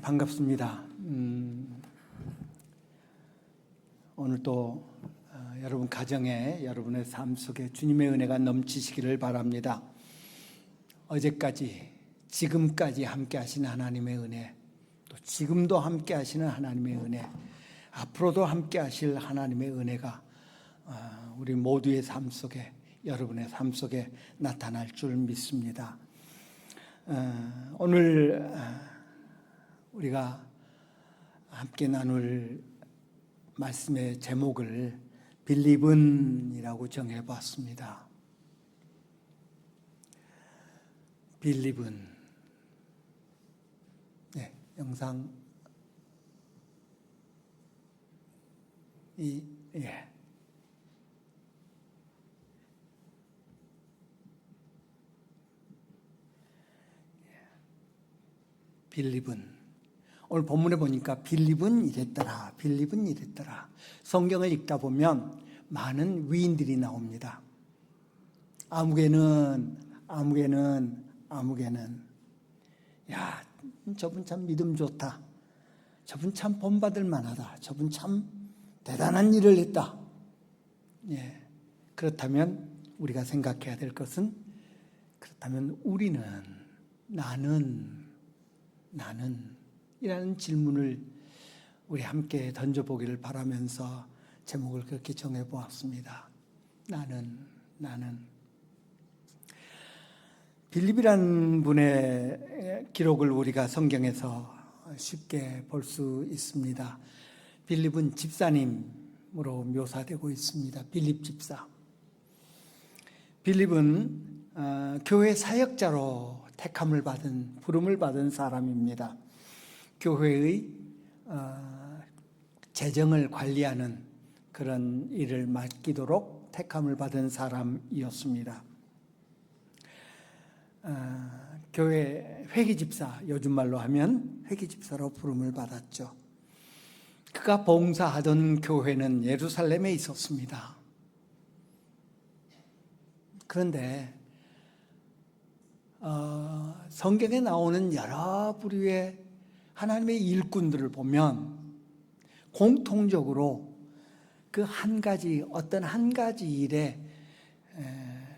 반갑습니다. 오늘 또 여러분 가정에, 여러분의 삶 속에 주님의 은혜가 넘치시기를 바랍니다. 어제까지, 지금까지 함께 하시는 하나님의 은혜, 또 지금도 함께 하시는 하나님의 은혜, 앞으로도 함께 하실 하나님의 은혜가 우리 모두의 삶 속에, 여러분의 삶 속에 나타날 줄 믿습니다. 오늘 우리가 함께 나눌 말씀의 제목을 빌리븐이라고 정해봤습니다. 빌리븐. 네, 영상 빌리븐. 오늘 본문에 보니까 빌립은 이랬더라, 빌립은 이랬더라. 성경을 읽다 보면 많은 위인들이 나옵니다. 아무개는, 야, 저분 참 믿음 좋다. 저분 참 본받을 만하다. 저분 참 대단한 일을 했다. 그렇다면 우리가 생각해야 될 것은, 그렇다면 우리는, 나는 이라는 질문을 우리 함께 던져보기를 바라면서 제목을 그렇게 정해보았습니다. 나는. 빌립이라는 분의 기록을 우리가 성경에서 쉽게 볼 수 있습니다. 빌립은 집사님으로 묘사되고 있습니다. 빌립 집사. 빌립은 교회 사역자로 택함을 받은, 부름을 받은 사람입니다. 교회의 재정을 관리하는 그런 일을 맡기도록 택함을 받은 사람이었습니다. 교회 회기집사, 요즘 말로 하면 회기집사로 부름을 받았죠. 그가 봉사하던 교회는 예루살렘에 있었습니다. 그런데 성경에 나오는 여러 부류의 하나님의 일꾼들을 보면 공통적으로 그 한 가지, 어떤 한 가지 일에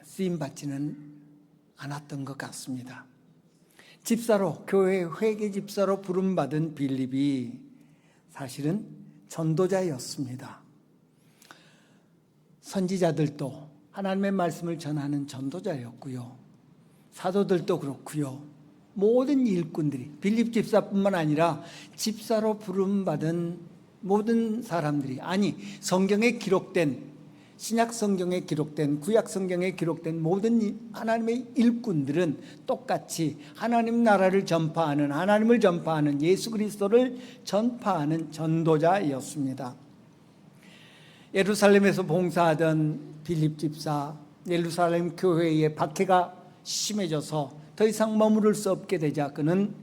쓰임받지는 않았던 것 같습니다. 집사로, 교회 회계 집사로 부름받은 빌립이 사실은 전도자였습니다. 선지자들도 하나님의 말씀을 전하는 전도자였고요. 사도들도 그렇고요. 모든 일꾼들이, 빌립 집사뿐만 아니라 집사로 부름받은 모든 사람들이, 아니 성경에 기록된, 신약 성경에 기록된, 구약 성경에 기록된 모든 하나님의 일꾼들은 똑같이 하나님 나라를 전파하는, 하나님을 전파하는, 예수 그리스도를 전파하는 전도자였습니다. 예루살렘에서 봉사하던 빌립 집사, 예루살렘 교회의 박해가 심해져서 더 이상 머무를 수 없게 되자 그는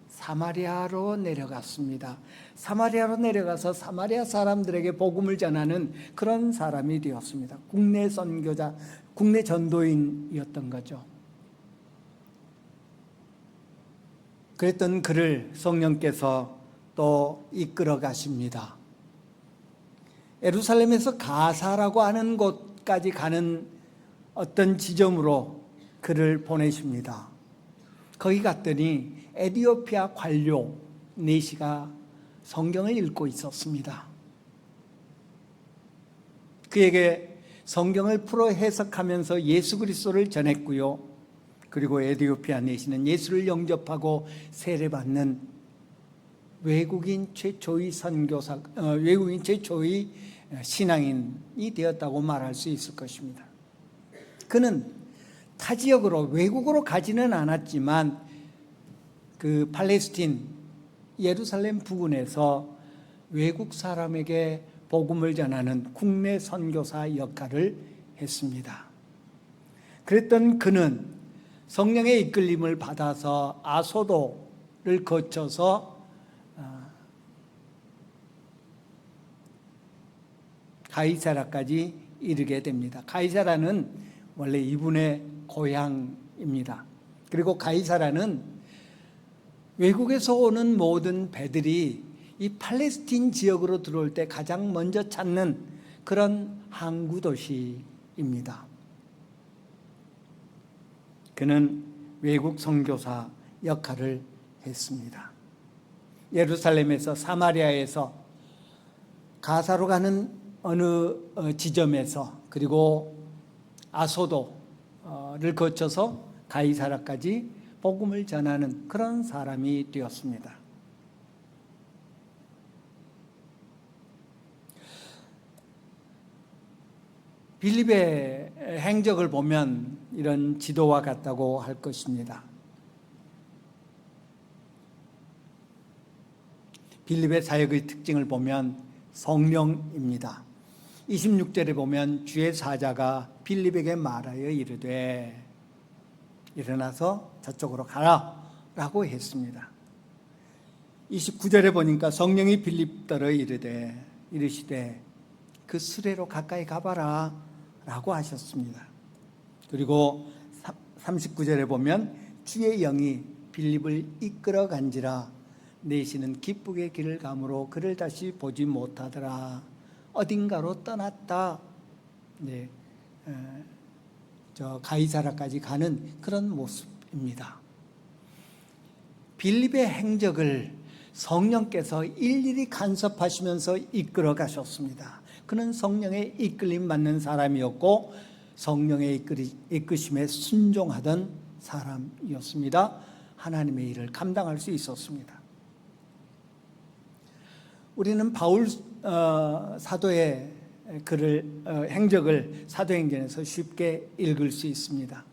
사마리아로 내려갔습니다. 사마리아로 내려가서 사마리아 사람들에게 복음을 전하는 그런 사람이 되었습니다. 국내 선교자, 국내 전도인이었던 거죠. 그랬던 그를 성령께서 또 이끌어 가십니다. 예루살렘에서 가사라고 하는 곳까지 가는 어떤 지점으로 그를 보내십니다. 거기 갔더니 에티오피아 관료 4시가 성경을 읽고 있었습니다. 그에게 성경을 풀어 해석하면서 예수 그리스도를 전했고요. 그리고 에티오피아 4시는 예수를 영접하고 세례받는 외국인 최초의 선교사, 외국인 최초의 신앙인이 되었다고 말할 수 있을 것입니다. 그는 타 지역으로, 외국으로 가지는 않았지만 그 팔레스틴, 예루살렘 부근에서 외국 사람에게 복음을 전하는 국내 선교사 역할을 했습니다. 그랬던 그는 성령의 이끌림을 받아서 아소도를 거쳐서 가이사라까지 이르게 됩니다. 가이사라는 원래 이분의 고향입니다. 그리고 가이사라는 외국에서 오는 모든 배들이 이 팔레스틴 지역으로 들어올 때 가장 먼저 찾는 그런 항구 도시입니다. 그는 외국 선교사 역할을 했습니다. 예루살렘에서 사마리아에서 가사로 가는 어느 지점에서 그리고 아소도를 거쳐서 가이사라까지 복음을 전하는 그런 사람이 되었습니다. 빌립의 행적을 보면 이런 지도와 같다고 할 것입니다. 빌립의 사역의 특징을 보면 성령입니다. 26절에 보면 주의 사자가 빌립에게 말하여 이르되 일어나서 저쪽으로 가라 라고 했습니다. 29절에 보니까 성령이 빌립더러 이르시되 그 수레로 가까이 가봐라 라고 하셨습니다. 그리고 39절에 보면 주의 영이 빌립을 이끌어 간지라 내시는 기쁘게 길을 가므로 그를 다시 보지 못하더라. 어딘가로 떠났다. 네, 저 가이사라까지 가는 그런 모습입니다. 빌립의 행적을 성령께서 일일이 간섭하시면서 이끌어 가셨습니다. 그는 성령의 이끌림 받는 사람이었고 성령의 이끄심에 순종하던 사람이었습니다. 하나님의 일을 감당할 수 있었습니다. 우리는 바울 사도의 행적을 사도행전에서 쉽게 읽을 수 있습니다.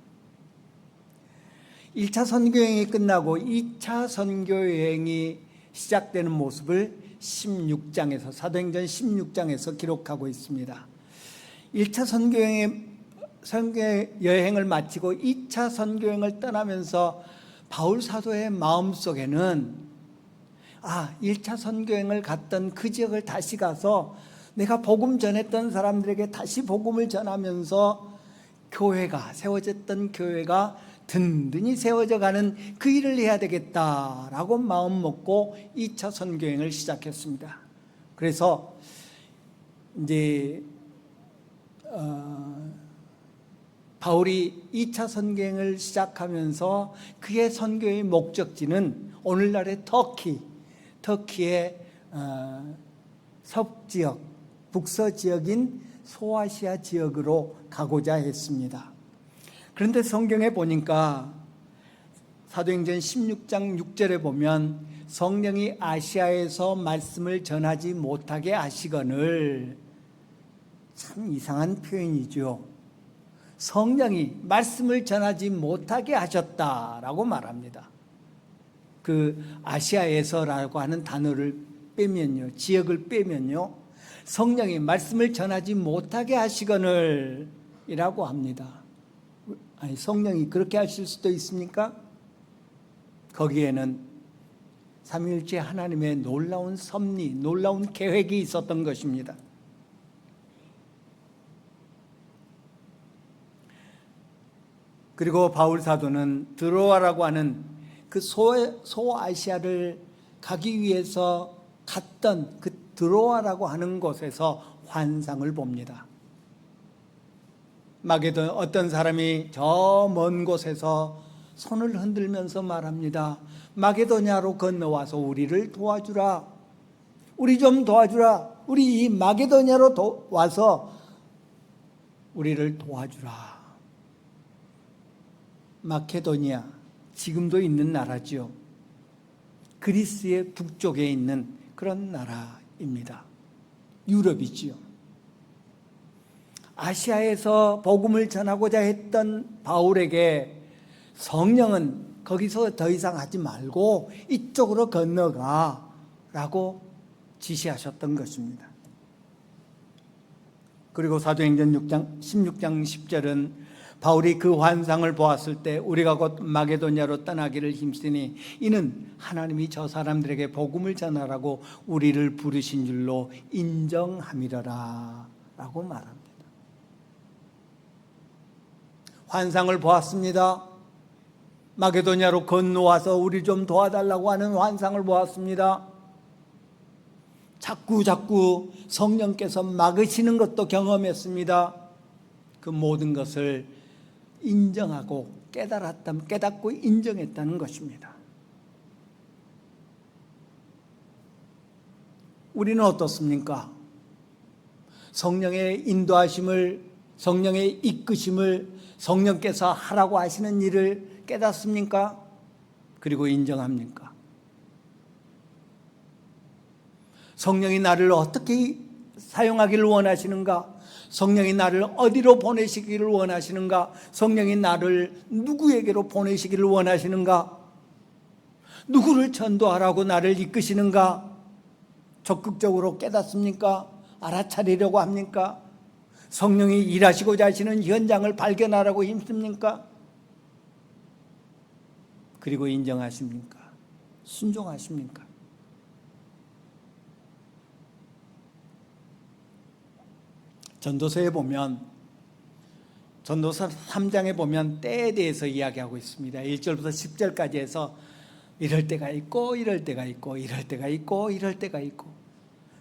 1차 선교여행이 끝나고 2차 선교여행이 시작되는 모습을 16장에서 사도행전 16장에서 기록하고 있습니다. 1차 선교여행을 마치고 2차 선교여행을 떠나면서 바울 사도의 마음속에는 1차 선교여행을 갔던 그 지역을 다시 가서 내가 복음 전했던 사람들에게 다시 복음을 전하면서 세워졌던 교회가 든든히 세워져 가는 그 일을 해야 되겠다라고 마음 먹고 2차 선교여행을 시작했습니다. 그래서 이제 바울이 2차 선교여행을 시작하면서 그의 선교의 목적지는 오늘날의 터키의 서북지역, 북서지역인 소아시아 지역으로 가고자 했습니다. 그런데 성경에 보니까 사도행전 16장 6절에 보면 성령이 아시아에서 말씀을 전하지 못하게 하시거늘, 참 이상한 표현이죠. 성령이 말씀을 전하지 못하게 하셨다라고 말합니다. 그 아시아에서라고 하는 단어를 빼면요, 지역을 빼면요, 성령이 말씀을 전하지 못하게 하시거늘 이라고 합니다. 성령이 그렇게 하실 수도 있습니까? 거기에는 삼위일체 하나님의 놀라운 섭리, 놀라운 계획이 있었던 것입니다. 그리고 바울 사도는 드로아라고 하는 그 소아시아를 가기 위해서 갔던 그 드로아라고 하는 곳에서 환상을 봅니다. 마게도냐 어떤 사람이 저 먼 곳에서 손을 흔들면서 말합니다. 마게도냐로 건너와서 우리를 도와주라. 우리 좀 도와주라. 우리 이 마게도냐로 와서 우리를 도와주라. 마케도니아, 지금도 있는 나라죠. 그리스의 북쪽에 있는 그런 나라입니다. 유럽이지요. 아시아에서 복음을 전하고자 했던 바울에게 성령은 거기서 더 이상 하지 말고 이쪽으로 건너가 라고 지시하셨던 것입니다. 그리고 사도행전 16장 10절은 바울이 그 환상을 보았을 때 우리가 곧 마게도냐로 떠나기를 힘쓰니 이는 하나님이 저 사람들에게 복음을 전하라고 우리를 부르신 줄로 인정함이러라 라고 말합니다. 환상을 보았습니다. 마게도냐로 건너와서 우리 좀 도와달라고 하는 환상을 보았습니다. 자꾸 성령께서 막으시는 것도 경험했습니다. 그 모든 것을 인정하고 깨닫고 인정했다는 것입니다. 우리는 어떻습니까? 성령의 인도하심을, 성령의 이끄심을, 성령께서 하라고 하시는 일을 깨닫습니까? 그리고 인정합니까? 성령이 나를 어떻게 사용하기를 원하시는가? 성령이 나를 어디로 보내시기를 원하시는가? 성령이 나를 누구에게로 보내시기를 원하시는가? 누구를 전도하라고 나를 이끄시는가? 적극적으로 깨닫습니까? 알아차리려고 합니까? 성령이 일하시고자 하시는 현장을 발견하라고 힘씁니까? 그리고 인정하십니까? 순종하십니까? 전도서에 보면, 전도서 3장에 보면 때에 대해서 이야기하고 있습니다. 1절부터 10절까지 해서 이럴 때가 있고 이럴 때가 있고 이럴 때가 있고 이럴 때가 있고,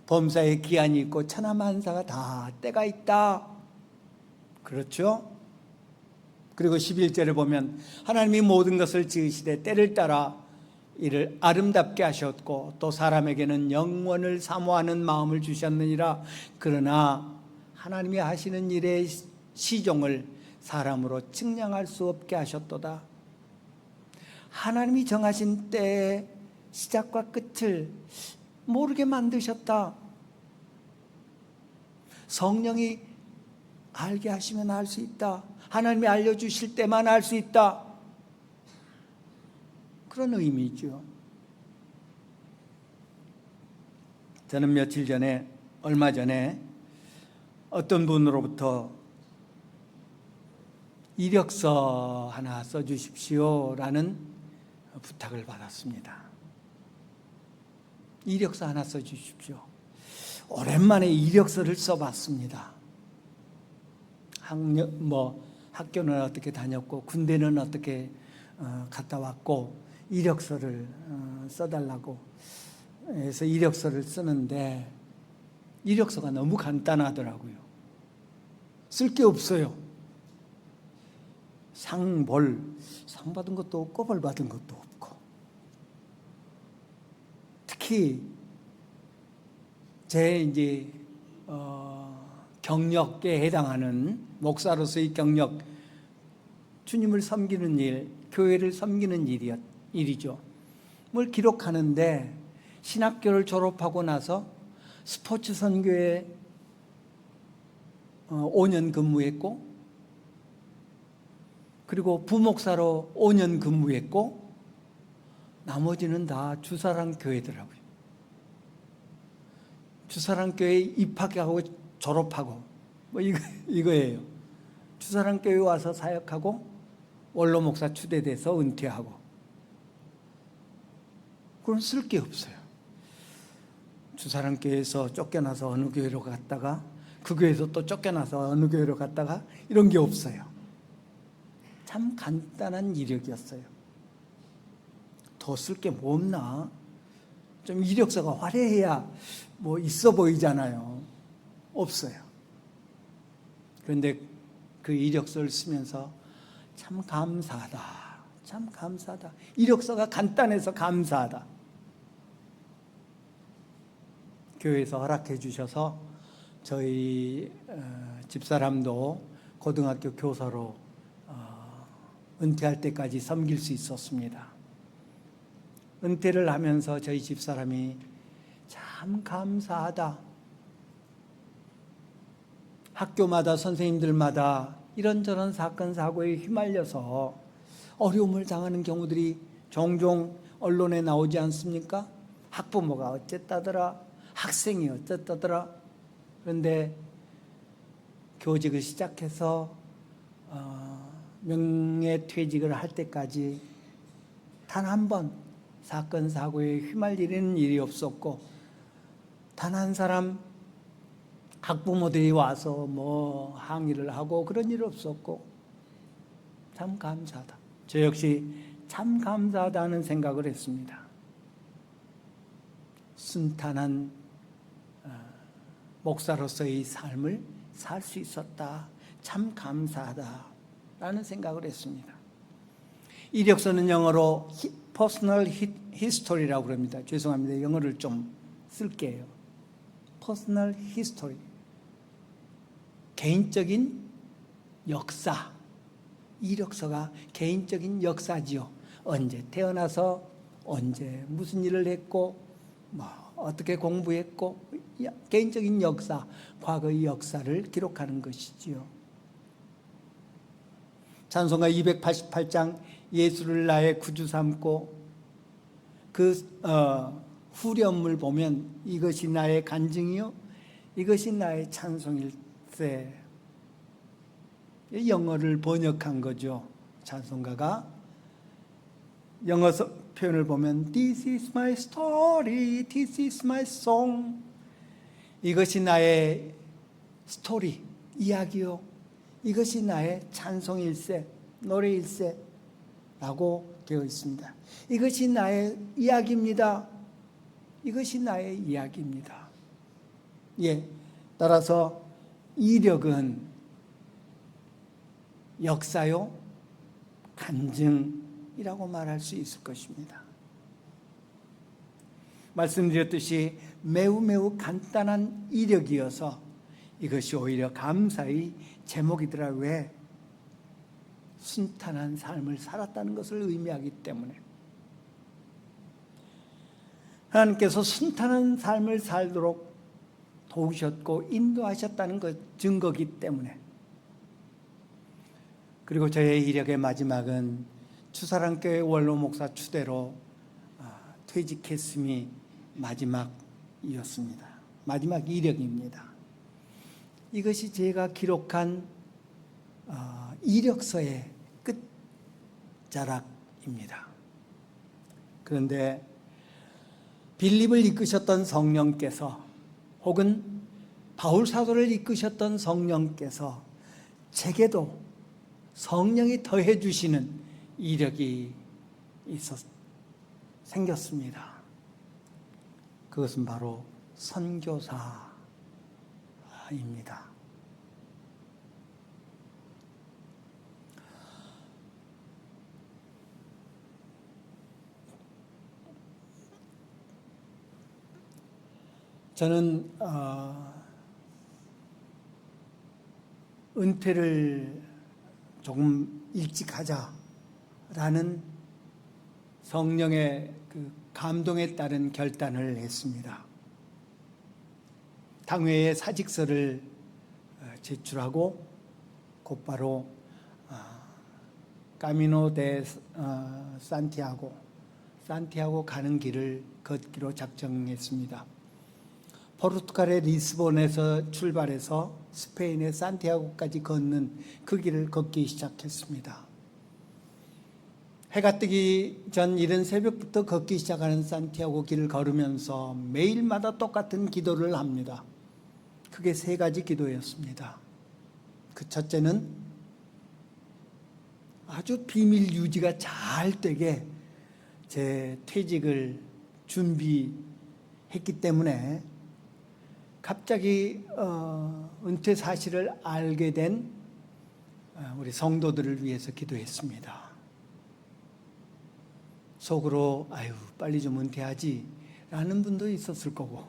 범사의 기한이 있고 천하만사가 다 때가 있다. 그렇죠? 그리고 11절에 보면 하나님이 모든 것을 지으시되 때를 따라 이를 아름답게 하셨고 또 사람에게는 영원을 사모하는 마음을 주셨느니라. 그러나 하나님이 하시는 일의 시종을 사람으로 측량할 수 없게 하셨도다. 하나님이 정하신 때의 시작과 끝을 모르게 만드셨다. 성령이 알게 하시면 알 수 있다. 하나님이 알려주실 때만 알 수 있다. 그런 의미죠. 저는 얼마 전에 어떤 분으로부터 이력서 하나 써주십시오라는 부탁을 받았습니다. 이력서 하나 써주십시오. 오랜만에 이력서를 써봤습니다. 학교는 어떻게 다녔고 군대는 어떻게 갔다 왔고 이력서를 써달라고 해서 이력서를 쓰는데 이력서가 너무 간단하더라고요. 쓸 게 없어요. 상 받은 것도 없고 벌 받은 것도 없고, 특히 제 경력에 해당하는 목사로서의 경력, 주님을 섬기는 일, 교회를 섬기는 일이죠. 뭘 기록하는데 신학교를 졸업하고 나서 스포츠 선교에 5년 근무했고, 그리고 부목사로 5년 근무했고, 나머지는 다 주사랑 교회더라고요. 주사랑 교회에 입학하고 졸업하고 이거예요. 주사랑 교회 와서 사역하고 원로 목사 추대돼서 은퇴하고. 그럼 쓸 게 없어요. 주사랑 교회에서 쫓겨나서 어느 교회로 갔다가 그 교회에서 또 쫓겨나서 어느 교회로 갔다가 이런 게 없어요. 참 간단한 이력이었어요. 더 쓸 게 뭐 없나? 좀 이력서가 화려해야 뭐 있어 보이잖아요. 없어요. 그런데 그 이력서를 쓰면서 참 감사하다. 참 감사하다. 이력서가 간단해서 감사하다. 교회에서 허락해 주셔서 저희 집사람도 고등학교 교사로 은퇴할 때까지 섬길 수 있었습니다. 은퇴를 하면서 저희 집사람이 참 감사하다. 학교마다 선생님들마다 이런저런 사건 사고에 휘말려서 어려움을 당하는 경우들이 종종 언론에 나오지 않습니까? 학부모가 어쨌다더라, 학생이 어쨌다더라. 그런데 교직을 시작해서 명예퇴직을 할 때까지 단 한 번 사건 사고에 휘말리는 일이 없었고, 단 한 사람 학부모들이 와서 뭐 항의를 하고 그런 일 없었고, 참 감사하다. 저 역시 참 감사하다는 생각을 했습니다. 순탄한 목사로서의 삶을 살 수 있었다. 참 감사하다라는 생각을 했습니다. 이력서는 영어로 Personal History라고 그럽니다. 죄송합니다. 영어를 좀 쓸게요. Personal History. 개인적인 역사. 이력서가 개인적인 역사지요. 언제 태어나서 언제 무슨 일을 했고 어떻게 공부했고 개인적인 역사, 과거의 역사를 기록하는 것이지요. 찬송가 288장 예수를 나의 구주 삼고 그 후렴을 보면 이것이 나의 간증이요 이것이 나의 찬송일세. 영어를 번역한 거죠. 찬송가가 영어 표현을 보면 This is my story, this is my song. 이것이 나의 스토리, 이야기요. 이것이 나의 찬송일세, 노래일세 라고 되어 있습니다. 이것이 나의 이야기입니다. 이것이 나의 이야기입니다. 예, 따라서 이력은 역사요, 간증이라고 말할 수 있을 것입니다. 말씀드렸듯이 매우 간단한 이력이어서 이것이 오히려 감사의 제목이더라. 왜? 순탄한 삶을 살았다는 것을 의미하기 때문에. 하나님께서 순탄한 삶을 살도록 도우셨고 인도하셨다는 것 증거이기 때문에. 그리고 저의 이력의 마지막은 추사랑교회 원로 목사 추대로 퇴직했음이 마지막이었습니다. 마지막 이력입니다. 이것이 제가 기록한 이력서의 끝자락입니다. 그런데 빌립을 이끄셨던 성령께서 혹은 바울 사도를 이끄셨던 성령께서 제게도 성령이 더해 주시는 이력이 생겼습니다. 그것은 바로 선교사입니다. 저는 은퇴를 조금 일찍 하자라는 성령의 그 감동에 따른 결단을 했습니다. 당회에 사직서를 제출하고 곧바로 까미노 데 산티아고 가는 길을 걷기로 작정했습니다. 포르투갈의 리스본에서 출발해서 스페인의 산티아고까지 걷는 그 길을 걷기 시작했습니다. 해가 뜨기 전 이른 새벽부터 걷기 시작하는 산티아고 길을 걸으면서 매일마다 똑같은 기도를 합니다. 그게 3가지 기도였습니다. 그 첫째는 아주 비밀 유지가 잘 되게 제 퇴직을 준비했기 때문에 갑자기 은퇴 사실을 알게 된 우리 성도들을 위해서 기도했습니다. 속으로 아유 빨리 좀 은퇴하지 라는 분도 있었을 거고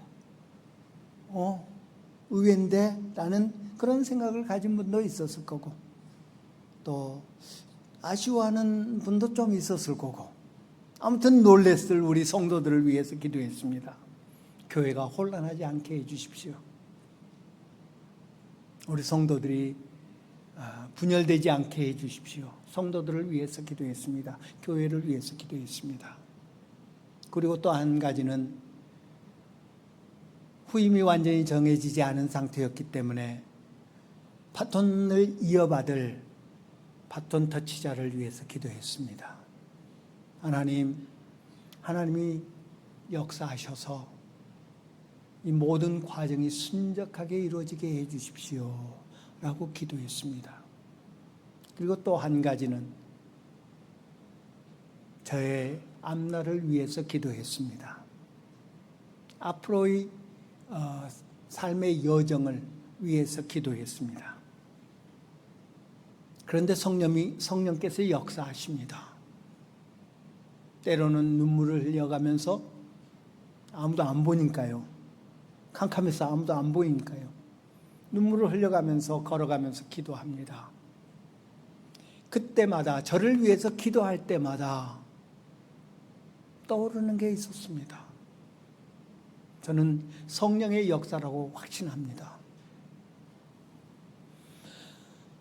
의외인데 라는 그런 생각을 가진 분도 있었을 거고 또 아쉬워하는 분도 좀 있었을 거고 아무튼 놀랬을 우리 성도들을 위해서 기도했습니다. 교회가 혼란하지 않게 해주십시오. 우리 성도들이 분열되지 않게 해주십시오. 성도들을 위해서 기도했습니다. 교회를 위해서 기도했습니다. 그리고 또 한 가지는 후임이 완전히 정해지지 않은 상태였기 때문에 바톤을 이어받을 바톤 터치자를 위해서 기도했습니다. 하나님이 역사하셔서 이 모든 과정이 순적하게 이루어지게 해 주십시오 라고 기도했습니다. 그리고 또 한 가지는 저의 앞날을 위해서 기도했습니다. 앞으로의 삶의 여정을 위해서 기도했습니다. 그런데 성령께서 역사하십니다. 때로는 눈물을 흘려가면서 아무도 안 보니까요. 캄캄해서 아무도 안 보이니까요. 눈물을 흘려가면서 걸어가면서 기도합니다. 그때마다 저를 위해서 기도할 때마다 떠오르는 게 있었습니다. 저는 성령의 역사라고 확신합니다.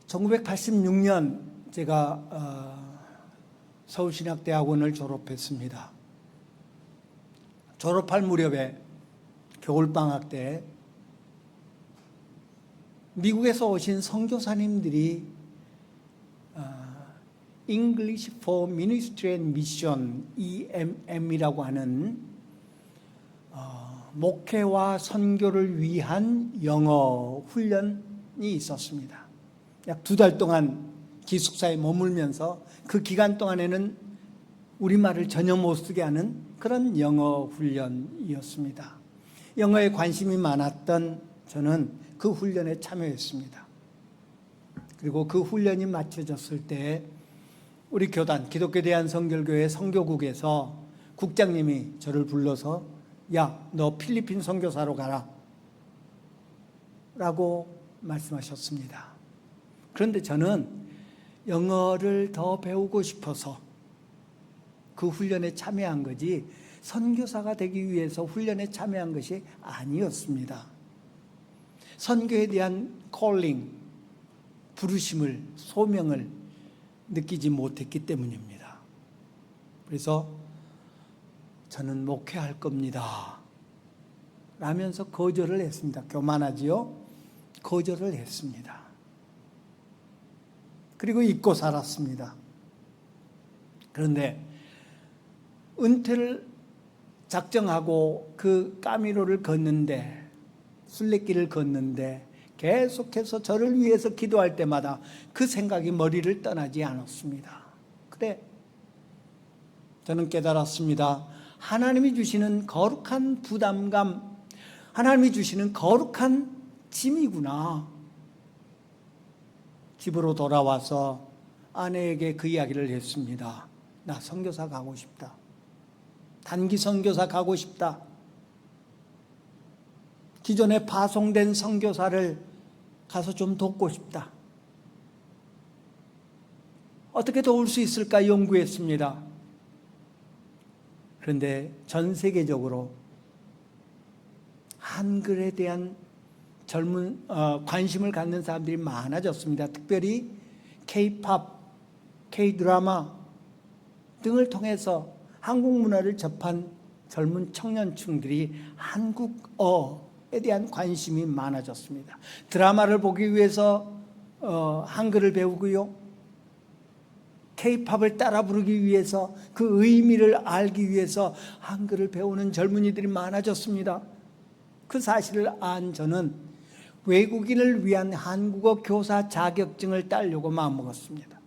1986년 제가 서울신학대학원을 졸업했습니다. 졸업할 무렵에 겨울방학 때 미국에서 오신 선교사님들이 English for Ministry and Mission EMM이라고 하는 목회와 선교를 위한 영어 훈련이 있었습니다. 약 2달 동안 기숙사에 머물면서 그 기간 동안에는 우리말을 전혀 못 쓰게 하는 그런 영어 훈련이었습니다. 영어에 관심이 많았던 저는 그 훈련에 참여했습니다. 그리고 그 훈련이 마쳐졌을 때 우리 교단 기독교 대한선결교회 선교국에서 국장님이 저를 불러서 야, 너 필리핀 선교사로 가라 라고 말씀하셨습니다. 그런데 저는 영어를 더 배우고 싶어서 그 훈련에 참여한 거지 선교사가 되기 위해서 훈련에 참여한 것이 아니었습니다. 선교에 대한 콜링, 부르심을, 소명을 느끼지 못했기 때문입니다. 그래서 저는 목회할 겁니다 라면서 거절을 했습니다. 교만하지요? 거절을 했습니다. 그리고 잊고 살았습니다. 그런데 은퇴를 작정하고 그 까미로를 걷는데, 순례길을 걷는데 계속해서 저를 위해서 기도할 때마다 그 생각이 머리를 떠나지 않았습니다. 그래, 저는 깨달았습니다. 하나님이 주시는 거룩한 부담감, 하나님이 주시는 거룩한 짐이구나. 집으로 돌아와서 아내에게 그 이야기를 했습니다. 나 선교사 가고 싶다. 단기 선교사 가고 싶다. 기존에 파송된 선교사를 가서 좀 돕고 싶다. 어떻게 도울 수 있을까 연구했습니다. 그런데 전 세계적으로 한글에 대한 관심을 갖는 사람들이 많아졌습니다. 특별히 K-팝, K-드라마 등을 통해서 한국 문화를 접한 젊은 청년층들이 한국어에 대한 관심이 많아졌습니다. 드라마를 보기 위해서 한글을 배우고요. K-팝을 따라 부르기 위해서 그 의미를 알기 위해서 한글을 배우는 젊은이들이 많아졌습니다. 그 사실을 안 저는 외국인을 위한 한국어 교사 자격증을 따려고 마음먹었습니다.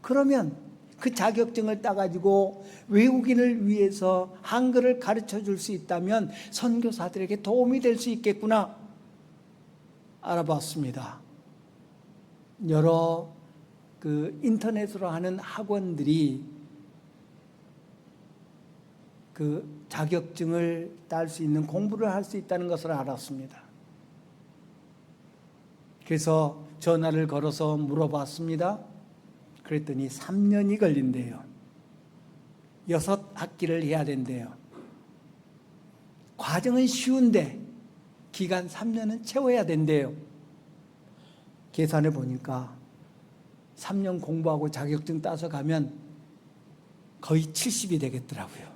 그러면 그 자격증을 따가지고 외국인을 위해서 한글을 가르쳐 줄 수 있다면 선교사들에게 도움이 될 수 있겠구나 알아봤습니다. 여러 인터넷으로 하는 학원들이 그 자격증을 딸 수 있는 공부를 할 수 있다는 것을 알았습니다. 그래서 전화를 걸어서 물어봤습니다. 그랬더니 3년이 걸린대요. 6학기를 해야 된대요. 과정은 쉬운데 기간 3년은 채워야 된대요. 계산해 보니까 3년 공부하고 자격증 따서 가면 거의 70이 되겠더라고요.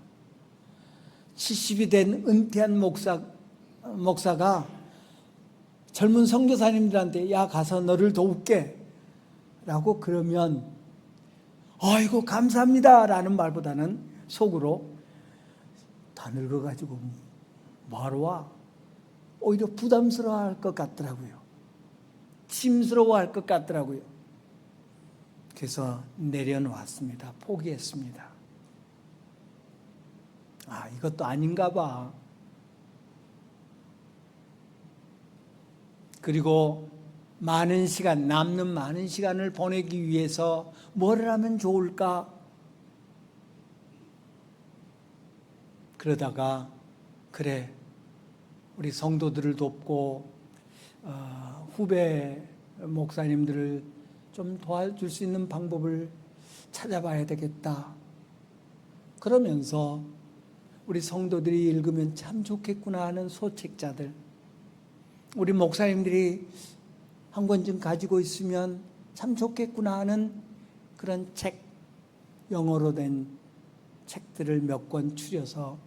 70이 된 은퇴한 목사가 젊은 선교사님들한테 야 가서 너를 도울게 라고 그러면 아이고 감사합니다 라는 말보다는 속으로 다 늙어가지고 뭐하러 와? 오히려 부담스러워할 것 같더라고요. 심스러워할 것 같더라고요. 그래서 내려놓았습니다. 포기했습니다. 이것도 아닌가 봐. 그리고 남는 많은 시간을 보내기 위해서 뭘 하면 좋을까? 그러다가 그래, 우리 성도들을 돕고 후배 목사님들을 좀 도와줄 수 있는 방법을 찾아봐야 되겠다. 그러면서 우리 성도들이 읽으면 참 좋겠구나 하는 소책자들, 우리 목사님들이 한 권쯤 가지고 있으면 참 좋겠구나 하는 그런 책, 영어로 된 책들을 몇 권 추려서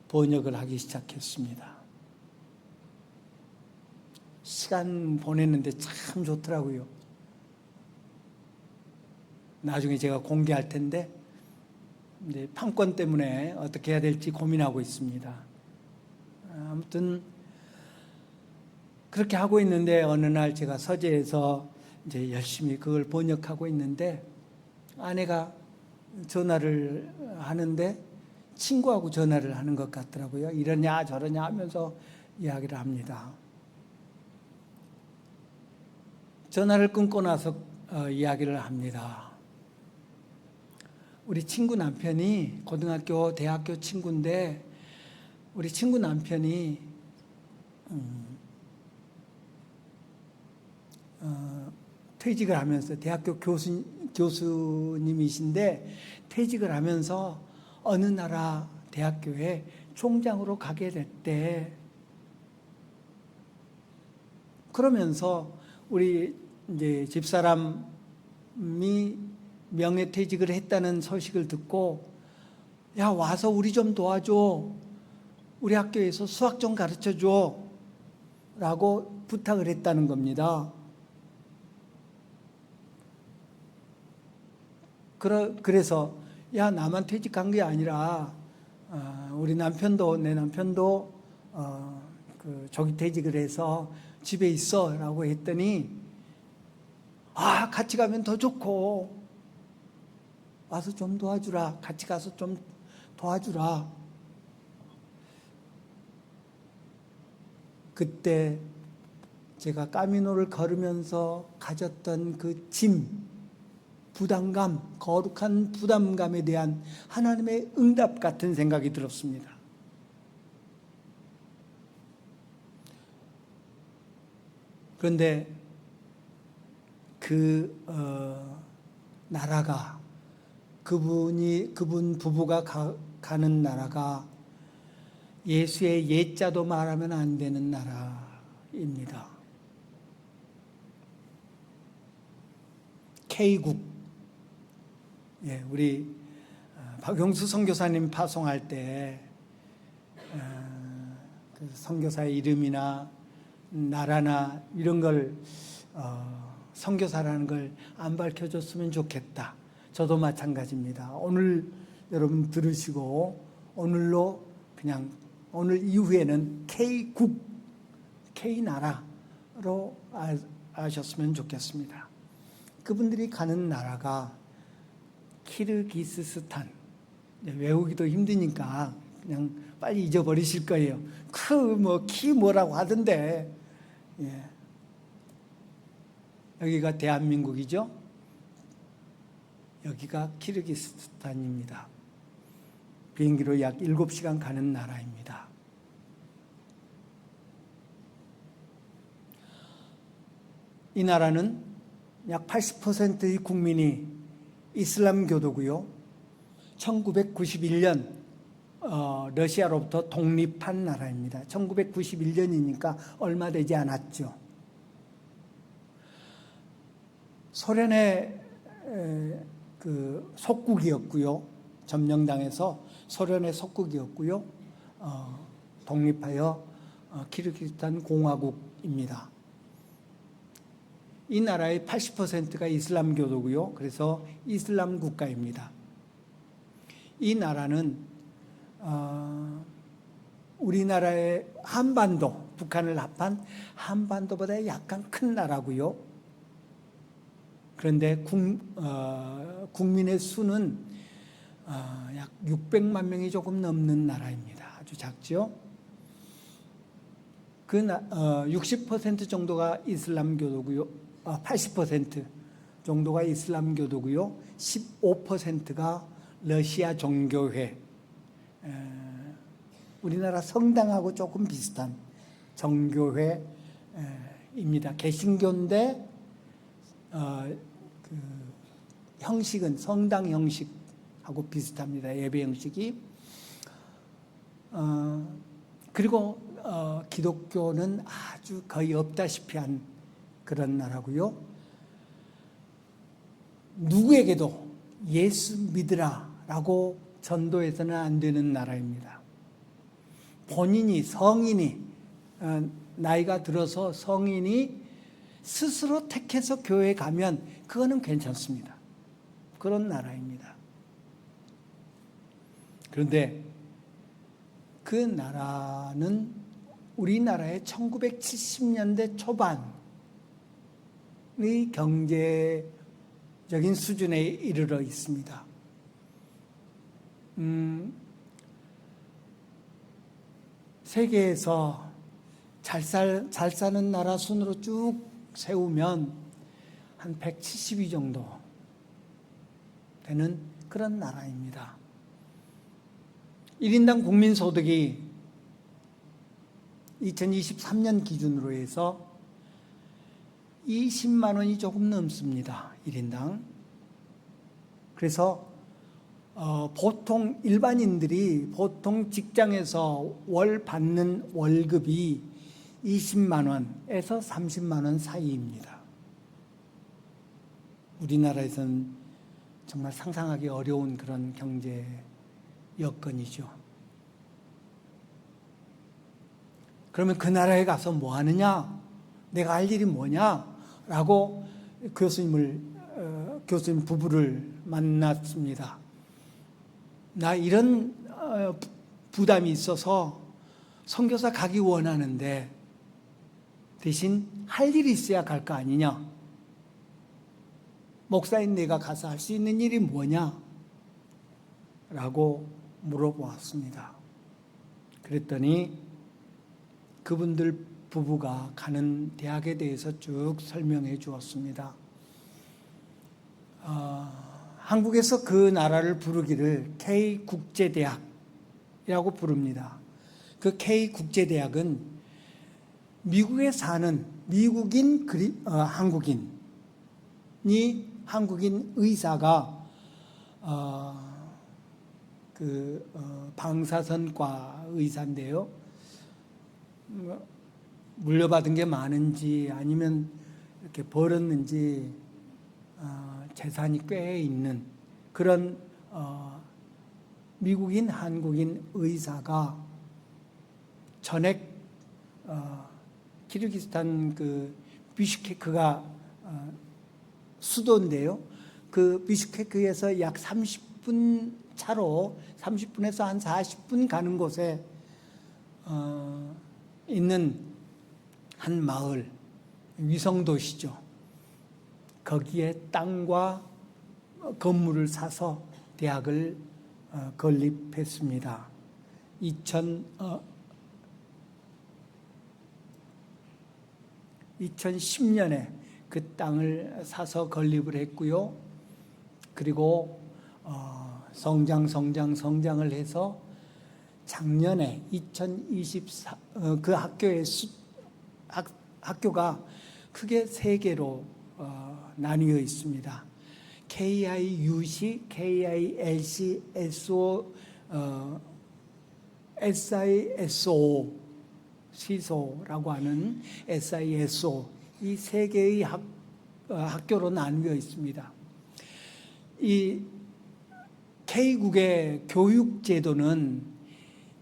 번역을 하기 시작했습니다. 시간 보내는데 참 좋더라고요. 나중에 제가 공개할 텐데 이제 판권 때문에 어떻게 해야 될지 고민하고 있습니다. 아무튼 그렇게 하고 있는데 어느 날 제가 서재에서 이제 열심히 그걸 번역하고 있는데 아내가 전화를 하는데 친구하고 전화를 하는 것 같더라고요. 이러냐 저러냐 하면서 이야기를 합니다. 전화를 끊고 나서 이야기를 합니다. 우리 친구 남편이 고등학교, 대학교 친구인데 우리 친구 남편이 퇴직을 하면서 대학교 교수님이신데 퇴직을 하면서 어느 나라 대학교에 총장으로 가게 됐대. 그러면서 우리 이제 집사람이 명예퇴직을 했다는 소식을 듣고 야 와서 우리 좀 도와줘. 우리 학교에서 수학 좀 가르쳐줘. 라고 부탁을 했다는 겁니다. 그래서 야 나만 퇴직한 게 아니라 우리 남편도 내 남편도 조기 퇴직을 해서 집에 있어 라고 했더니 같이 가면 더 좋고 와서 좀 도와주라. 같이 가서 좀 도와주라. 그때 제가 까미노를 걸으면서 가졌던 그 부담감, 거룩한 부담감에 대한 하나님의 응답 같은 생각이 들었습니다. 그런데 나라가 그분 부부가 가는 나라가 예수의 예자도 말하면 안 되는 나라입니다. K국. 우리 박용수 선교사님 파송할 때 그 선교사의 이름이나 나라나 이런 걸 선교사라는 걸 안 밝혀줬으면 좋겠다. 저도 마찬가지입니다. 오늘 여러분 들으시고 오늘로 그냥 오늘 이후에는 K국, K나라로 아셨으면 좋겠습니다. 그분들이 가는 나라가 키르기스스탄. 외우기도 힘드니까 그냥 빨리 잊어버리실 거예요. 뭐라고 하던데. 여기가 대한민국이죠. 여기가 키르기스스탄입니다. 비행기로 약 7시간 가는 나라입니다. 이 나라는 약 80%의 국민이 이슬람교도고요. 1991년 러시아로부터 독립한 나라입니다. 1991년이니까 얼마 되지 않았죠. 소련의 속국이었고요. 점령당해서 소련의 속국이었고요. 독립하여 키르기스탄 공화국입니다. 이 나라의 80%가 이슬람교도고요. 그래서 이슬람 국가입니다. 이 나라는 우리나라의 한반도, 북한을 합한 한반도보다 약간 큰 나라고요. 그런데 국민의 수는 약 600만 명이 조금 넘는 나라입니다. 아주 작죠. 60% 정도가 이슬람교도고요. 80% 정도가 이슬람교도고요. 15%가 러시아 종교회. 우리나라 성당하고 조금 비슷한 정교회입니다. 개신교인데 그 형식은 성당 형식하고 비슷합니다. 예배 형식이. 그리고 기독교는 아주 거의 없다시피 한 그런 나라고요. 누구에게도 예수 믿으라라고 전도해서는 안 되는 나라입니다. 본인이 성인이 나이가 들어서 성인이 스스로 택해서 교회에 가면 그거는 괜찮습니다. 그런 나라입니다. 그런데 그 나라는 우리나라의 1970년대 초반의 경제적인 수준에 이르러 있습니다. 세계에서 잘 사는 나라 순으로 쭉 세우면 한 170위 정도 되는 그런 나라입니다. 1인당 국민소득이 2023년 기준으로 해서 20만 원이 조금 넘습니다. 1인당. 그래서 보통 일반인들이 보통 직장에서 월 받는 월급이 20만 원에서 30만 원 사이입니다. 우리나라에서는 정말 상상하기 어려운 그런 경제 여건이죠. 그러면 그 나라에 가서 뭐 하느냐? 내가 할 일이 뭐냐? 라고 교수님 부부를 만났습니다. 나 이런 부담이 있어서 선교사 가기 원하는데 대신 할 일이 있어야 갈 거 아니냐? 목사인 내가 가서 할 수 있는 일이 뭐냐? 라고 물어보았습니다. 그랬더니 그분들 부부가 가는 대학에 대해서 쭉 설명해 주었습니다. 한국에서 그 나라를 부르기를 K국제대학이라고 부릅니다. 그 K국제대학은 미국에 사는 미국인 한국인 의사가 방사선과 의사인데요. 물려받은 게 많은지 아니면 이렇게 벌었는지 재산이 꽤 있는 그런 미국인 한국인 의사가 전액 키르기스탄 그 비슈케크가 수도인데요. 그 비슈케크에서 약 30분 차로 30분에서 한 40분 가는 곳에 있는 한 마을, 위성도시죠. 거기에 땅과 건물을 사서 대학을 건립했습니다. 2010년에 그 땅을 사서 건립을 했고요. 그리고 성장을 해서 작년에 2024 그 학교가 크게 세 개로 나뉘어 있습니다. KIUC, KILC, SISO, 시소라고 하는 SISO 이 세 개의 학교로 나뉘어 있습니다. 이 K국의 교육 제도는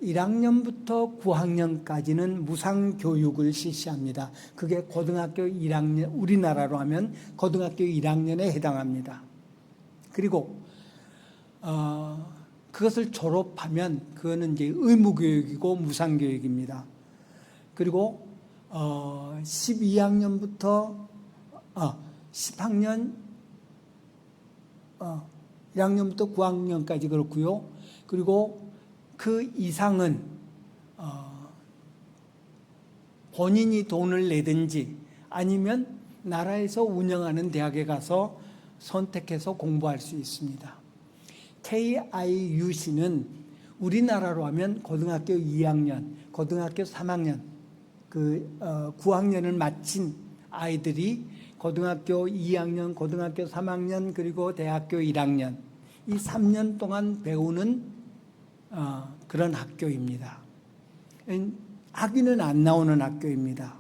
1학년부터 9학년까지는 무상교육을 실시합니다. 그게 고등학교 1학년, 우리나라로 하면 고등학교 1학년에 해당합니다. 그리고 그것을 졸업하면 그거는 이제 의무교육이고 무상교육입니다. 그리고 12학년부터 10학년 1학년부터 9학년까지 그렇고요. 그리고 그 이상은 본인이 돈을 내든지 아니면 나라에서 운영하는 대학에 가서 선택해서 공부할 수 있습니다. KIUC는 우리나라로 하면 고등학교 2학년, 고등학교 3학년, 9학년을 마친 아이들이 고등학교 2학년, 고등학교 3학년, 그리고 대학교 1학년, 이 3년 동안 배우는 그런 학교입니다. 학위는 안 나오는 학교입니다.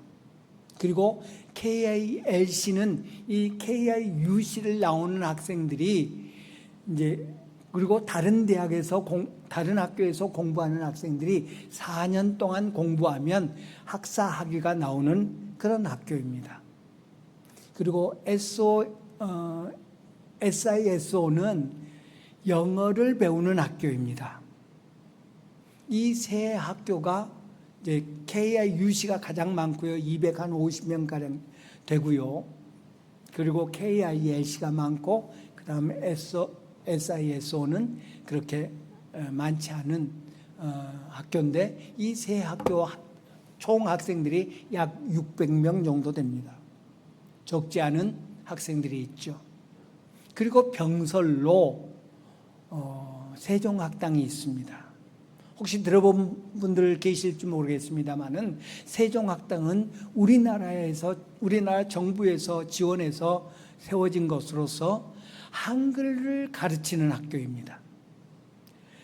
그리고 KILC는 이 KIUC를 나오는 학생들이 이제 그리고 다른 학교에서 공부하는 학생들이 4년 동안 공부하면 학사 학위가 나오는 그런 학교입니다. 그리고 SISO는 영어를 배우는 학교입니다. 이 세 학교가 이제 KIUC가 가장 많고요. 250명 가량 되고요. 그리고 KILC가 많고 그다음에 SISO는 그렇게 많지 않은 학교인데 이 세 학교 총 학생들이 약 600명 정도 됩니다. 적지 않은 학생들이 있죠. 그리고 병설로 세종학당이 있습니다. 혹시 들어본 분들 계실지 모르겠습니다만은 세종학당은 우리나라 정부에서 지원해서 세워진 것으로서 한글을 가르치는 학교입니다.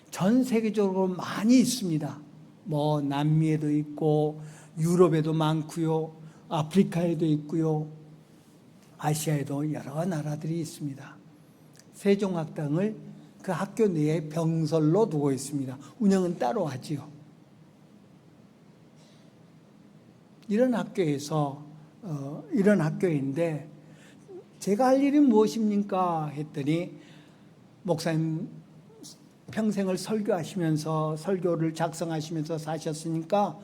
전 세계적으로 많이 있습니다. 뭐 남미에도 있고 유럽에도 많고요. 아프리카에도 있고요. 아시아에도 여러 나라들이 있습니다. 세종학당을 그 학교 내에 병설로 두고 있습니다. 운영은 따로 하지요. 이런 학교인데 제가 할 일이 무엇입니까? 했더니 목사님 평생을 설교를 작성하시면서 사셨으니까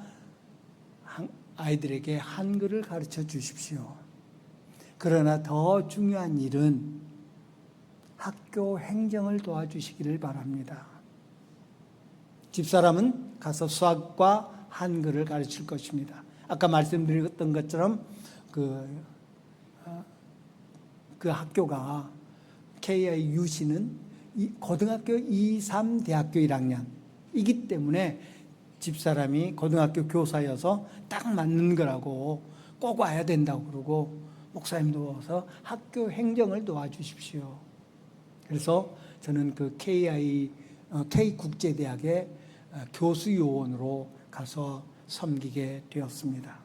아이들에게 한글을 가르쳐 주십시오. 그러나 더 중요한 일은 학교 행정을 도와주시기를 바랍니다. 집사람은 가서 수학과 한글을 가르칠 것입니다. 아까 말씀드렸던 것처럼 그 학교가 KIUC는 고등학교 2, 3, 대학교 1학년이기 때문에 집사람이 고등학교 교사여서 딱 맞는 거라고 꼭 와야 된다고 그러고 목사님도 와서 학교 행정을 도와주십시오. 그래서 저는 그 K국제대학의 교수요원으로 가서 섬기게 되었습니다.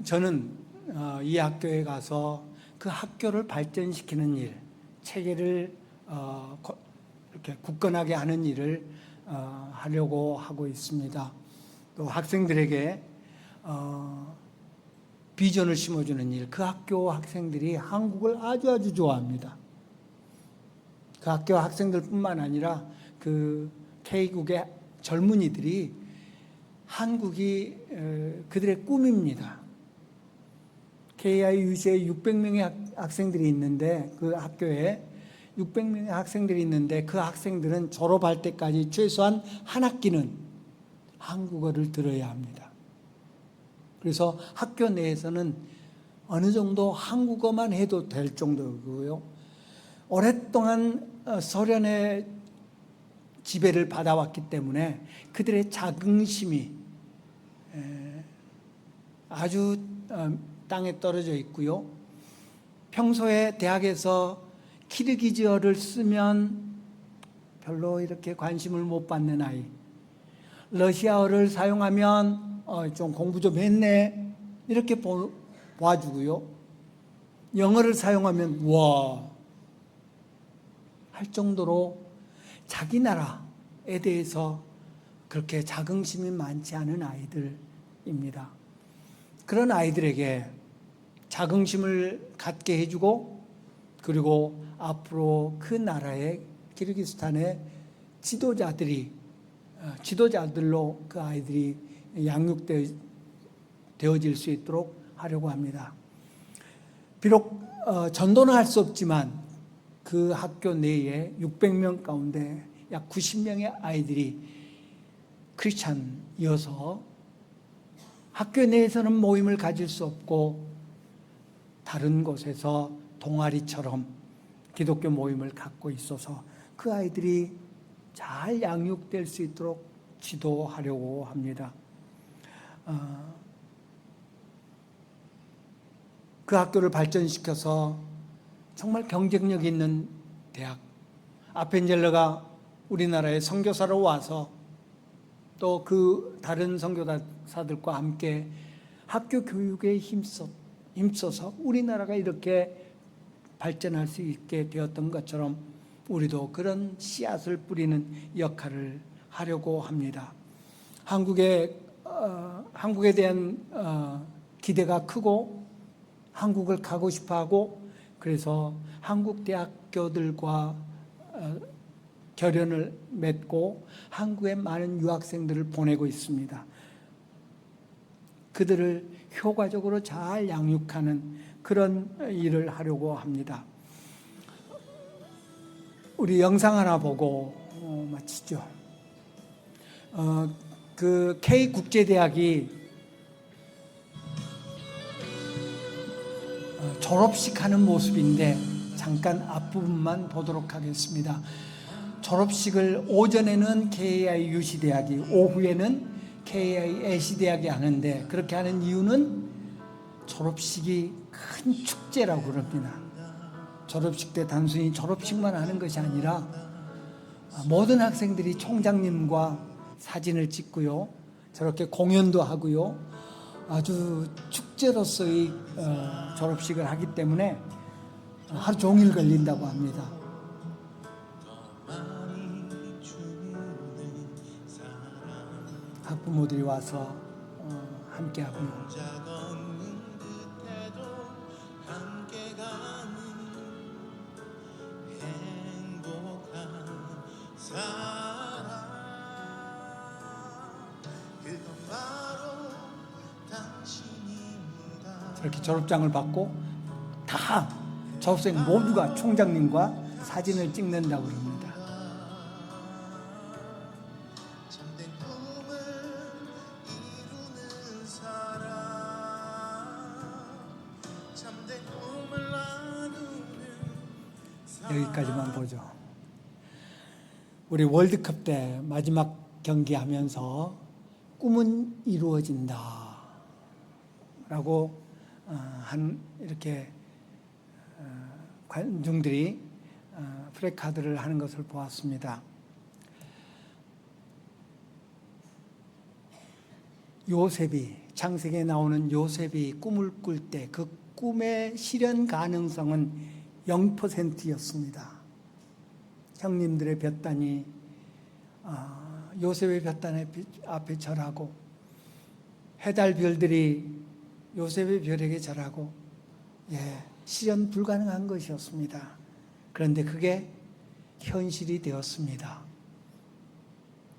저는 이 학교에 가서 그 학교를 발전시키는 일, 체계를 이렇게 굳건하게 하는 일을 하려고 하고 있습니다. 또 학생들에게 비전을 심어주는 일, 그 학교 학생들이 한국을 아주 좋아합니다. 그 학교 학생들뿐만 아니라 그 K국의 젊은이들이 한국이 그들의 꿈입니다. KIUC에 600명의 학생들이 있는데 그 학교에 600명의 학생들이 있는데 그 학생들은 졸업할 때까지 최소한 한 학기는 한국어를 들어야 합니다. 그래서 학교 내에서는 어느 정도 한국어만 해도 될 정도고요. 오랫동안 소련의 지배를 받아왔기 때문에 그들의 자긍심이 아주 땅에 떨어져 있고요. 평소에 대학에서 키르기즈어를 쓰면 별로 이렇게 관심을 못 받는 아이, 러시아어를 사용하면 좀 공부 좀 했네 이렇게 봐주고요. 영어를 사용하면 와 할 정도로 자기 나라에 대해서 그렇게 자긍심이 많지 않은 아이들입니다. 그런 아이들에게 자긍심을 갖게 해주고, 그리고 앞으로 그 나라의 키르기스탄의 지도자들로 그 아이들이 양육되어질 수 있도록 하려고 합니다. 비록 전도는 할 수 없지만 그 학교 내에 600명 가운데 약 90명의 아이들이 크리스찬이어서 학교 내에서는 모임을 가질 수 없고 다른 곳에서 동아리처럼 기독교 모임을 갖고 있어서 그 아이들이 잘 양육될 수 있도록 지도하려고 합니다. 그 학교를 발전시켜서 정말 경쟁력 있는 대학, 아펜젤러가 우리나라에 선교사로 와서 또 그 다른 선교사들과 함께 학교 교육에 힘써서 우리나라가 이렇게 발전할 수 있게 되었던 것처럼 우리도 그런 씨앗을 뿌리는 역할을 하려고 합니다. 한국에 대한 기대가 크고 한국을 가고 싶어하고, 그래서 한국 대학교들과 결연을 맺고 한국에 많은 유학생들을 보내고 있습니다. 그들을 효과적으로 잘 양육하는 그런 일을 하려고 합니다. 우리 영상 하나 보고 마치죠. 그 K국제대학이 졸업식 하는 모습인데 잠깐 앞부분만 보도록 하겠습니다. 졸업식을 오전에는 KAI 유시대학이, 오후에는 KAI 애시대학이 하는데, 그렇게 하는 이유는 졸업식이 큰 축제라고 그럽니다. 졸업식 때 단순히 졸업식만 하는 것이 아니라 모든 학생들이 총장님과 사진을 찍고요, 저렇게 공연도 하고요, 아주 축제로서의 졸업식을 하기 때문에 하루 종일 걸린다고 합니다. 학부모들이 와서 함께 하고요. 이렇게 졸업장을 받고 다 졸업생 모두가 총장님과 사진을 찍는다고 합니다. 여기까지만 보죠. 우리 월드컵 때 마지막 경기 하면서 꿈은 이루어진다 라고 이렇게 관중들이 프래카드를 하는 것을 보았습니다. 요셉이, 창세기에 나오는 요셉이 꿈을 꿀 때 그 꿈의 실현 가능성은 0%였습니다. 형님들의 볕단이 요셉의 볕단 앞에 절하고, 해달 별들이 요셉의 별에게 절하고, 실현 불가능한 것이었습니다. 그런데 그게 현실이 되었습니다.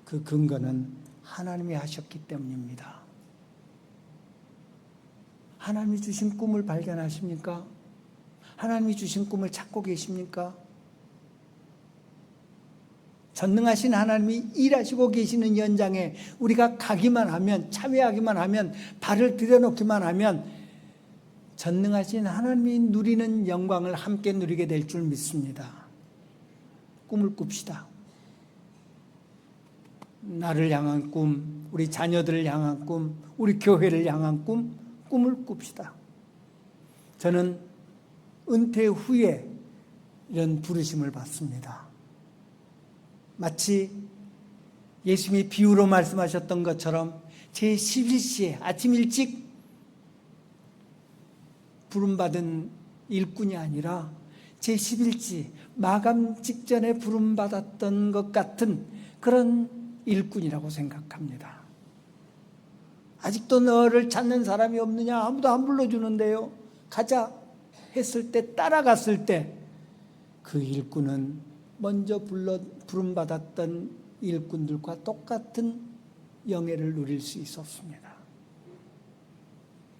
그 근거는 하나님이 하셨기 때문입니다. 하나님이 주신 꿈을 발견하십니까? 하나님이 주신 꿈을 찾고 계십니까? 전능하신 하나님이 일하시고 계시는 현장에 우리가 가기만 하면, 참여하기만 하면, 발을 들여놓기만 하면 전능하신 하나님이 누리는 영광을 함께 누리게 될 줄 믿습니다. 꿈을 꿉시다. 나를 향한 꿈, 우리 자녀들을 향한 꿈, 우리 교회를 향한 꿈을 꿉시다. 저는 은퇴 후에 이런 부르심을 받습니다. 마치 예수님이 비유로 말씀하셨던 것처럼 제 11시에 아침 일찍 부름받은 일꾼이 아니라 제 11시 마감 직전에 부름받았던 것 같은 그런 일꾼이라고 생각합니다. 아직도 너를 찾는 사람이 없느냐? 아무도 안 불러주는데요. 가자 했을 때, 따라갔을 때 그 일꾼은 먼저 부름받았던 일꾼들과 똑같은 영예를 누릴 수 있었습니다.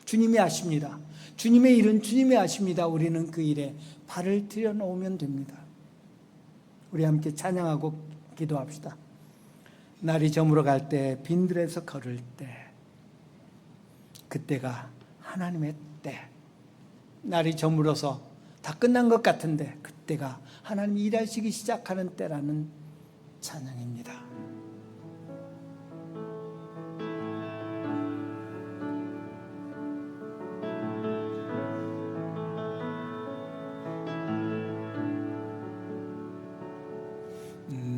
주님이 아십니다. 주님의 일은 주님이 아십니다. 우리는 그 일에 발을 들여놓으면 됩니다. 우리 함께 찬양하고 기도합시다. 날이 저물어 갈 때, 빈들에서 걸을 때, 그때가 하나님의 때. 날이 저물어서 다 끝난 것 같은데 그때가 하나님이 일하시기 시작하는 때라는 찬양입니다.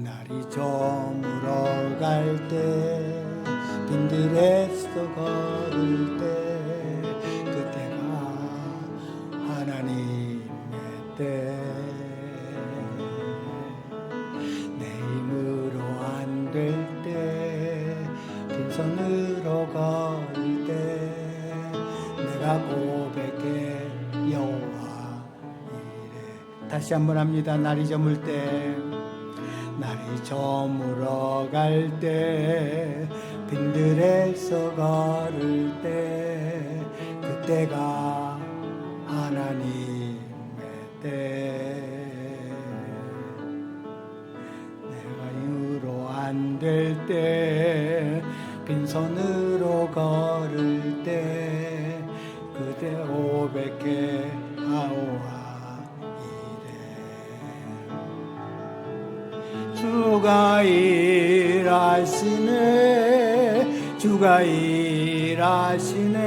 날이 저물어 갈 때, 빈들에서 걸을 때, 그때가 하나님의 때. 내 힘으로 안 될 때, 빈손으로 걸을 때, 내가 고백해 여호와 이래. 다시 한번 합니다. 날이 저물 때, 날이 저물어 갈 때, 빈들에서 걸을 때, 그때가 하나님의 때. 내가 이유로 안 될 때, 빈손으로 걸을 때, 그때 고백해 여호와 이래. 주가 일하시네, 주가 일하시네.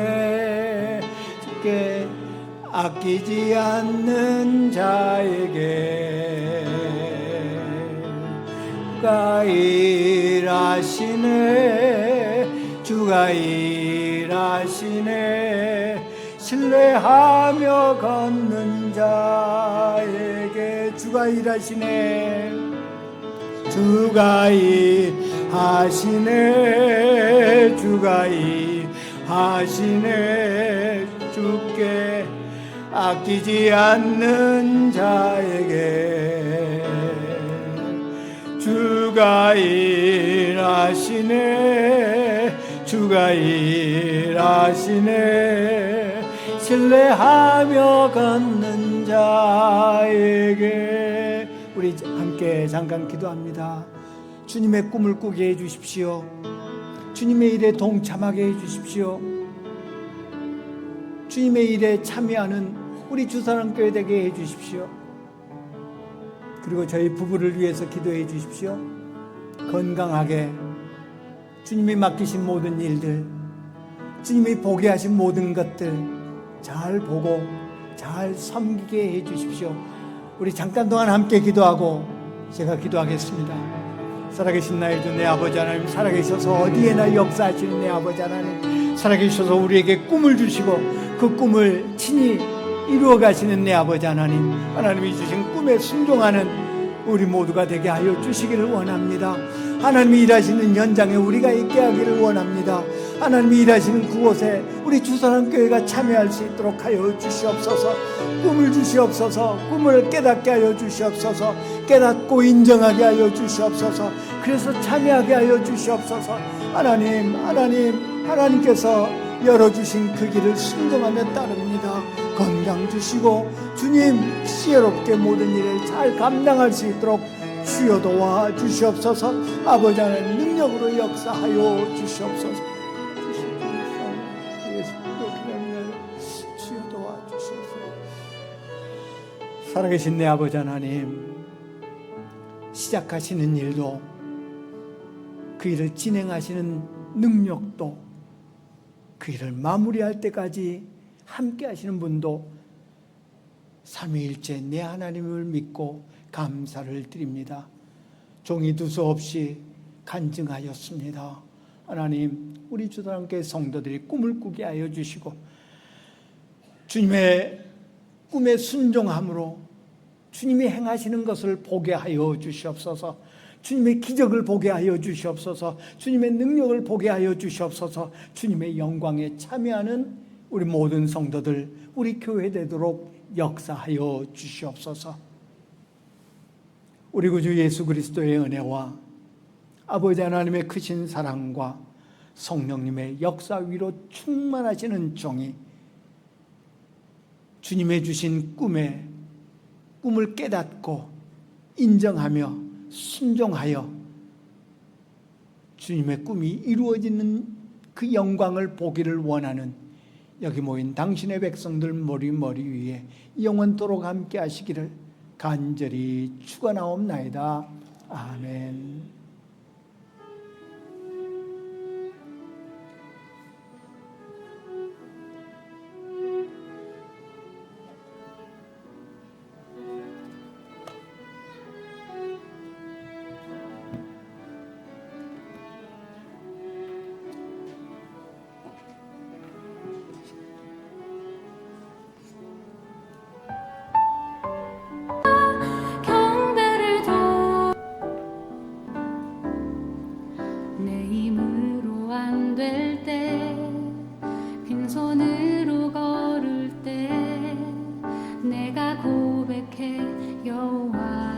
주께 아끼지 않는 자에게 주가 일하시네, 주가 일하시네. 신뢰하며 걷는 자에게 주가 일하시네, 주가 일하시네, 주가 일하시네. 주께 아끼지 않는 자에게 주가 일하시네, 주가 일하시네. 신뢰하며 걷는 자에게. 우리 함께 잠깐 기도합니다. 주님의 꿈을 꾸게 해주십시오. 주님의 일에 동참하게 해주십시오. 주님의 일에 참여하는 우리 주사랑교회 되게 해주십시오. 그리고 저희 부부를 위해서 기도해 주십시오. 건강하게 주님이 맡기신 모든 일들, 주님이 보게 하신 모든 것들 잘 보고 잘 섬기게 해 주십시오. 우리 잠깐 동안 함께 기도하고 제가 기도하겠습니다. 살아계신 나의 주 내 아버지 하나님, 살아계셔서 어디에나 역사하시는 내 아버지 하나님, 살아계셔서 우리에게 꿈을 주시고 그 꿈을 친히 이루어 가시는 내 아버지 하나님, 하나님이 주신 꿈에 순종하는 우리 모두가 되게 하여 주시기를 원합니다. 하나님이 일하시는 현장에 우리가 있게 하기를 원합니다. 하나님이 일하시는 그곳에 우리 주사랑교회가 참여할 수 있도록 하여 주시옵소서. 꿈을 주시옵소서. 꿈을 깨닫게 하여 주시옵소서. 깨닫고 인정하게 하여 주시옵소서. 그래서 참여하게 하여 주시옵소서. 하나님께서 열어주신 그 길을 순종하며 따릅니다. 건강 주시고 주님 지혜롭게 모든 일을 잘 감당할 수 있도록 주여 도와 주시옵소서. 아버지 하나님 능력으로 역사하여 주시옵소서. 주여 도와 주시옵소서. 살아계신 내 아버지 하나님, 시작하시는 일도 그 일을 진행하시는 능력도 그 일을 마무리할 때까지 함께 하시는 분도 삼위일체 내 하나님을 믿고 감사를 드립니다. 종이 두서없이 간증하였습니다. 하나님, 우리 주단교회 성도들이 꿈을 꾸게 하여 주시고 주님의 꿈에 순종함으로 주님이 행하시는 것을 보게 하여 주시옵소서. 주님의 기적을 보게 하여 주시옵소서. 주님의 능력을 보게 하여 주시옵소서. 주님의 영광에 참여하는 우리 모든 성도들, 우리 교회 되도록 역사하여 주시옵소서. 우리 구주 예수 그리스도의 은혜와 아버지 하나님의 크신 사랑과 성령님의 역사 위로 충만하시는 종이 주님의 주신 꿈을 깨닫고 인정하며 순종하여 주님의 꿈이 이루어지는 그 영광을 보기를 원하는 여기 모인 당신의 백성들 머리 위에 영원토록 함께 하시기를 간절히 축원하옵나이다. 아멘. 내 힘으로 안 될 때, 빈손으로 걸을 때, 내가 고백해 여호와